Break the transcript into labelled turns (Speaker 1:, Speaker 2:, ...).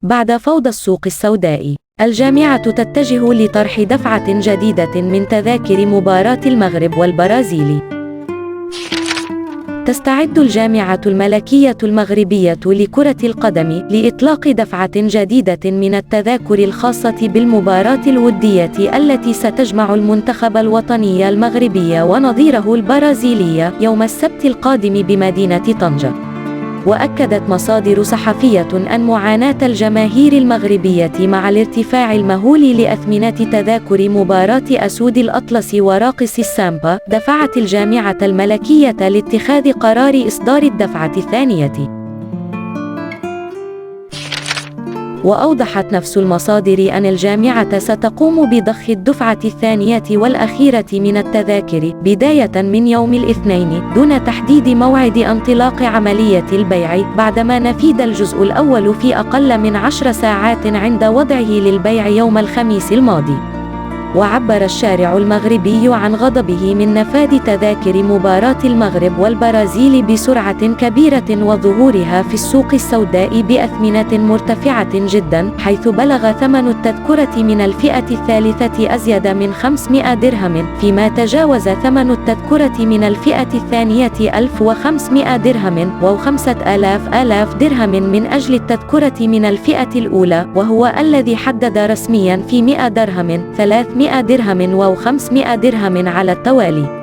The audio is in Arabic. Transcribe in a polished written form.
Speaker 1: بعد فوضى السوق السوداء، الجامعة تتجه لطرح دفعة جديدة من تذاكر مباراة المغرب والبرازيل. تستعد الجامعة الملكية المغربية لكرة القدم لإطلاق دفعة جديدة من التذاكر الخاصة بالمباراة الودية التي ستجمع المنتخب الوطني المغربي ونظيره البرازيلي يوم السبت القادم بمدينة طنجة. وأكدت مصادر صحفية أن معاناة الجماهير المغربية مع الارتفاع المهول لأثمنة تذاكر مباراة أسود الأطلس وراقص السامبا دفعت الجامعة الملكية لاتخاذ قرار إصدار الدفعة الثانية. وأوضحت نفس المصادر أن الجامعة ستقوم بضخ الدفعة الثانية والأخيرة من التذاكر بداية من يوم الاثنين دون تحديد موعد انطلاق عملية البيع، بعدما نفيد الجزء الأول في أقل من 10 ساعات عند وضعه للبيع يوم الخميس الماضي. وعبر الشارع المغربي عن غضبه من نفاذ تذاكر مباراة المغرب والبرازيل بسرعة كبيرة وظهورها في السوق السوداء بأثمنة مرتفعة جدا، حيث بلغ ثمن التذكرة من الفئة الثالثة أزيد من 500 درهم، فيما تجاوز ثمن التذكرة من الفئة الثانية 1500 درهم و5000 درهم من أجل التذكرة من الفئة الأولى، وهو الذي حدد رسميا في 100 درهم 300 درهم و500 درهم على التوالي.